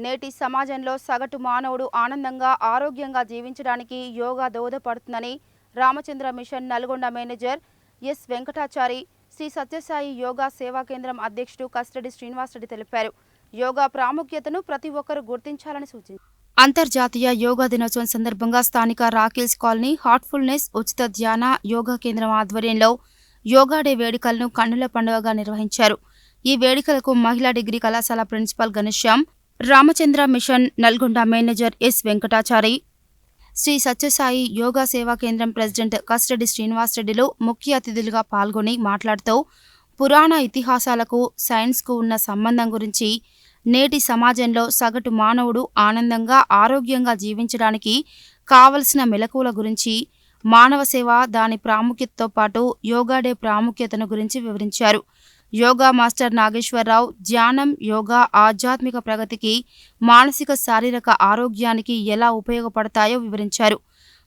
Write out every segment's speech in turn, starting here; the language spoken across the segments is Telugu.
నేటి సమాజంలో సగటు మానవుడు ఆనందంగా ఆరోగ్యంగా జీవించడానికి యోగా దోహదపడుతుందని Ramachandra mission Nalgonda manager S Venkatachari Sri Sathya Sai yoga కేంద్రం అధ్యక్షుడు కస్టడీ శ్రీనివాసరెడ్డి తెలిపారు. యోగా ప్రాముఖ్యతను ప్రతి ఒక్కరూ గుర్తించాలని సూచించారు. అంతర్జాతీయ యోగా దినోత్సవం సందర్భంగా స్థానిక రాకిల్స్ కాలనీ హార్ట్ఫుల్నెస్ ఉచిత ధ్యాన యోగా కేంద్రం ఆధ్వర్యంలో యోగా డే వేడుకలను కన్నుల పండుగగా నిర్వహించారు. ఈ వేడుకలకు మహిళా డిగ్రీ కళాశాల principal గణేశ్యాం, Ramachandra mission Nalgonda manager S Venkatachari, Sri Sathya Sai yoga కేంద్రం ప్రెసిడెంట్ కస్టడీ శ్రీనివాసరెడ్డిలు ముఖ్య అతిథులుగా పాల్గొని మాట్లాడుతూ పురాణ ఇతిహాసాలకు సైన్స్కు ఉన్న సంబంధం గురించి, నేటి సమాజంలో సగటు మానవుడు ఆనందంగా ఆరోగ్యంగా జీవించడానికి కావలసిన మెలకువల గురించి, మానవ సేవ దాని ప్రాముఖ్యతతో పాటు యోగా డే ప్రాముఖ్యతను గురించి వివరించారు. యోగా మాస్టర్ నాగేశ్వరరావు ధ్యానం, యోగా ఆధ్యాత్మిక ప్రగతికి, మానసిక శారీరక ఆరోగ్యానికి ఎలా ఉపయోగపడతాయో వివరించారు.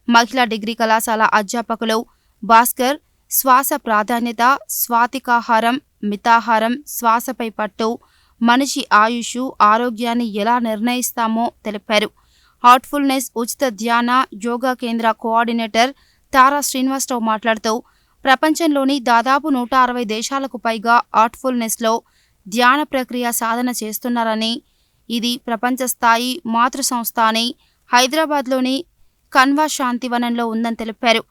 మహిళా డిగ్రీ కళాశాల అధ్యాపకులు భాస్కర్ శ్వాస ప్రాధాన్యత, స్వాతికాహారం, మితాహారం, శ్వాసపై పట్టు, మనిషి ఆయుష్, ఆరోగ్యాన్ని ఎలా నిర్ణయిస్తామో తెలిపారు. హార్ట్ఫుల్నెస్ ఉచిత ధ్యాన యోగా కేంద్ర కోఆర్డినేటర్ తారా శ్రీనివాసరావు మాట్లాడుతూ ప్రపంచంలోని దాదాపు 160 దేశాలకు పైగా హార్ట్ఫుల్నెస్లో ధ్యాన ప్రక్రియ సాధన చేస్తున్నారని, ఇది ప్రపంచ స్థాయి మాతృ సంస్థ అని హైదరాబాద్లోని కన్వా శాంతివనంలో ఉందని తెలిపారు.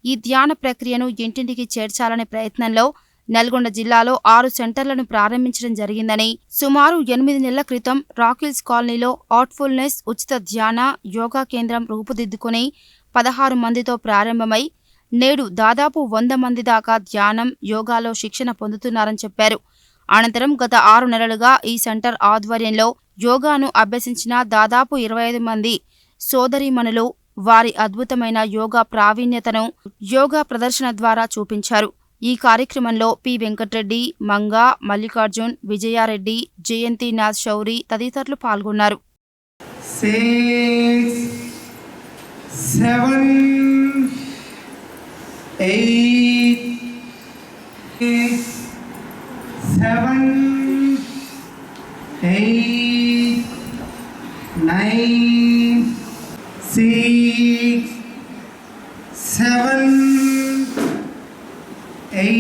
ఈ ధ్యాన ప్రక్రియను ఇంటింటికి చేర్చాలనే ప్రయత్నంలో నల్గొండ జిల్లాలో 6 సెంటర్లను ప్రారంభించడం జరిగిందని, సుమారు 8 నెలల క్రితం రాకిల్స్ కాలనీలో హార్ట్ఫుల్నెస్ ఉచిత ధ్యాన యోగా కేంద్రం రూపుదిద్దుకుని 16 మందితో ప్రారంభమై నేడు దాదాపు 100 మంది దాకా ధ్యానం, యోగాలో శిక్షణ పొందుతున్నారని చెప్పారు. అనంతరం గత 6 నెలలుగా ఈ సెంటర్ ఆధ్వర్యంలో యోగాను అభ్యసించిన దాదాపు 25 మంది సోదరీమణులు వారి అద్భుతమైన యోగా ప్రావీణ్యతను యోగా ప్రదర్శన ద్వారా చూపించారు. ఈ కార్యక్రమంలో పి వెంకటరెడ్డి, మంగా, మల్లికార్జున్, విజయారెడ్డి, జయంతినాథ్ శౌరి తదితరులు పాల్గొన్నారు. 6, 7, 8, 7, 8, 9, 6, 7, 8,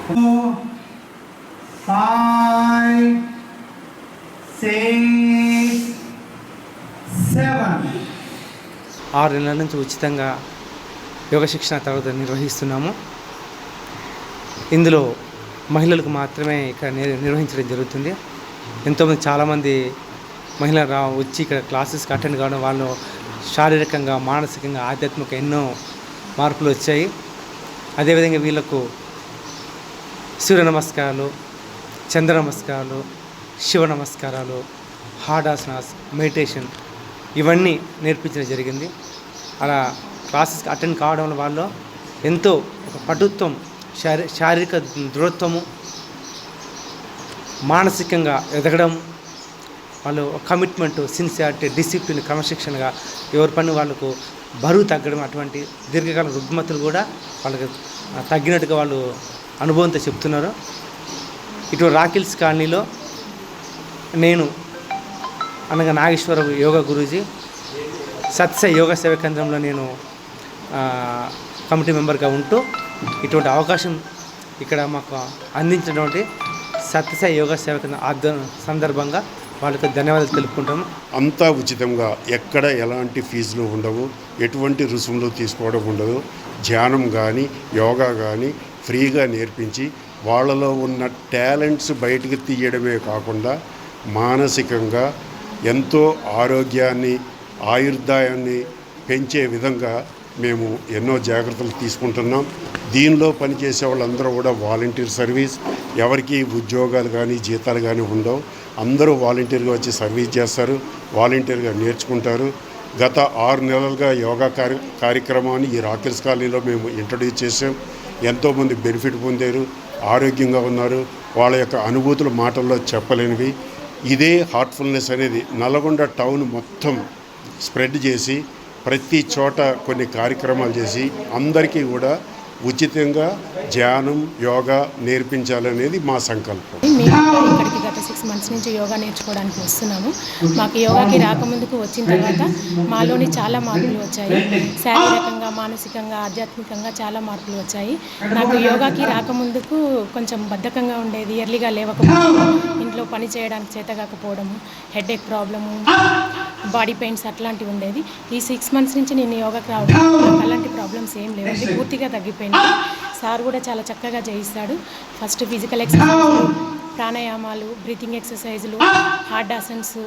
4, 5, 6, 7. 6 నెలల నుంచి ఉచితంగా యోగ శిక్షణ తరగతులు నిర్వహిస్తున్నాము. ఇందులో మహిళలకు మాత్రమే ఇక్కడ నిర్వహించడం జరుగుతుంది. ఎంతోమంది చాలామంది మహిళలు వచ్చి ఇక్కడ క్లాసెస్కి అటెండ్ కావడం, వాళ్ళు శారీరకంగా, మానసికంగా, ఆధ్యాత్మిక ఎన్నో మార్పులు వచ్చాయి. అదేవిధంగా వీళ్ళకు సూర్య నమస్కారాలు, చంద్ర నమస్కారాలు, శివ నమస్కారాలు, హార్డాసనాస్, మెడిటేషన్ ఇవన్నీ నేర్పించడం జరిగింది. అలా క్లాసెస్కి అటెండ్ కావడం వల్ల ఎంతో ఒక పటుత్వం, శారీరక దృఢత్వము, మానసికంగా ఎదగడం, వాళ్ళు కమిట్మెంట్, సిన్సియారిటీ, డిసిప్లిన్, క్రమశిక్షణగా ఎవరి పని వాళ్ళకు బరువు తగ్గడం, అటువంటి దీర్ఘకాల రుగ్మతలు కూడా వాళ్ళకి తగ్గినట్టుగా వాళ్ళు అనుభవంతో చెప్తున్నారు. ఇటు రాకిల్స్ కాలనీలో నేను అనగా నాగేశ్వర యోగా గురూజీ, సత్య యోగా సేవా కేంద్రంలో నేను కమిటీ మెంబర్గా ఉంటూ ఇటువంటి అవకాశం ఇక్కడ మాకు అందించినటువంటి సత్యసాయి యోగా సేవా కేంద్రం సందర్భంగా వాళ్ళకి ధన్యవాదాలు తెలుపుకుంటాము. అంతా ఉచితంగా, ఎక్కడ ఎలాంటి ఫీజులు ఉండవు, ఎటువంటి రుసుములు తీసుకోవడం ఉండదు. ధ్యానం కానీ యోగా కానీ ఫ్రీగా నేర్పించి వాళ్ళలో ఉన్న టాలెంట్స్ బయటకు తీయడమే కాకుండా మానసికంగా ఎంతో ఆరోగ్యాన్ని, ఆయుర్దాయాన్ని పెంచే విధంగా మేము ఎన్నో జాగ్రత్తలు తీసుకుంటున్నాం. దీనిలో పనిచేసే వాళ్ళందరూ కూడా వాలంటీర్ సర్వీస్, ఎవరికి ఉద్యోగాలు కానీ జీతాలు కానీ ఉండవు. అందరూ వాలంటీర్గా వచ్చి సర్వీస్ చేస్తారు, వాలంటీర్గా నేర్చుకుంటారు. గత 6 నెలలుగా యోగా కార్యక్రమాన్ని ఈ రాకిల్స్ కాలనీలో మేము ఇంట్రడ్యూస్ చేసాం. ఎంతోమంది బెనిఫిట్ పొందారు, ఆరోగ్యంగా ఉన్నారు. వాళ్ళ యొక్క అనుభూతులు మాటల్లో చెప్పలేనివి. ఇదే హార్ట్ఫుల్నెస్ అనేది నల్గొండ టౌన్ మొత్తం స్ప్రెడ్ చేసి ప్రతి చోట కొన్ని కార్యక్రమాలు చేసి అందరికీ కూడా ఉచితంగా ధ్యానం యోగా నేర్పించాలనేది మా సంకల్పం. మేము ఇక్కడికి గత 6 months నుంచి యోగా నేర్చుకోవడానికి వస్తున్నాము. మాకు యోగాకి రాకముందుకు వచ్చిన తర్వాత మాలోని చాలా మార్పులు వచ్చాయి. శారీరకంగా, మానసికంగా, ఆధ్యాత్మికంగా చాలా మార్పులు వచ్చాయి. నాకు యోగాకి రాకముందుకు కొంచెం బద్ధకంగా ఉండేది, ఎర్లీగా లేవకపోవడం, ఇంట్లో పని చేయడానికి చేతగాకపోవడము, హెడేక్ ప్రాబ్లము, బాడీ పెయిన్స్ అట్లాంటివి ఉండేది. ఈ 6 months నుంచి నేను యోగాకి రావడం నాకు అలాంటి ప్రాబ్లమ్స్ ఏం లేవండి, పూర్తిగా తగ్గిపోయినాయి. సార్ కూడా చాలా చక్కగా చేయిస్తాడు. First physical ఎక్సర్సైజులు, ప్రాణాయామాలు, breathing ఎక్సర్సైజులు, hard asanas,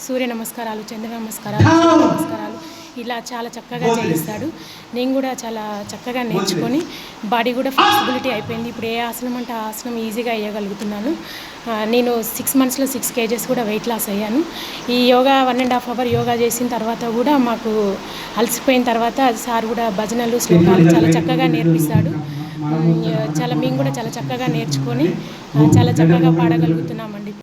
సూర్య నమస్కారాలు, చంద్ర నమస్కారాలు, సూర్య నమస్కారాలు ఇలా చాలా చక్కగా చేయిస్తాడు. నేను కూడా చాలా చక్కగా నేర్చుకొని బాడీ కూడా ఫ్లెక్సిబిలిటీ అయిపోయింది. ఇప్పుడు ఏ ఆసనం అంటే ఆ ఆసనం ఈజీగా వేయగలుగుతున్నాను. నేను 6 monthsలో 6 kgs కూడా వెయిట్ లాస్ అయ్యాను. ఈ యోగా 1.5 hour యోగా చేసిన తర్వాత కూడా మాకు అలసిపోయిన తర్వాత సార్ కూడా భజనలు, శ్లోకాలు చాలా చక్కగా నేర్పిస్తాడు. మేము కూడా చాలా చక్కగా నేర్చుకొని చాలా చక్కగా పాడగలుగుతున్నామండి.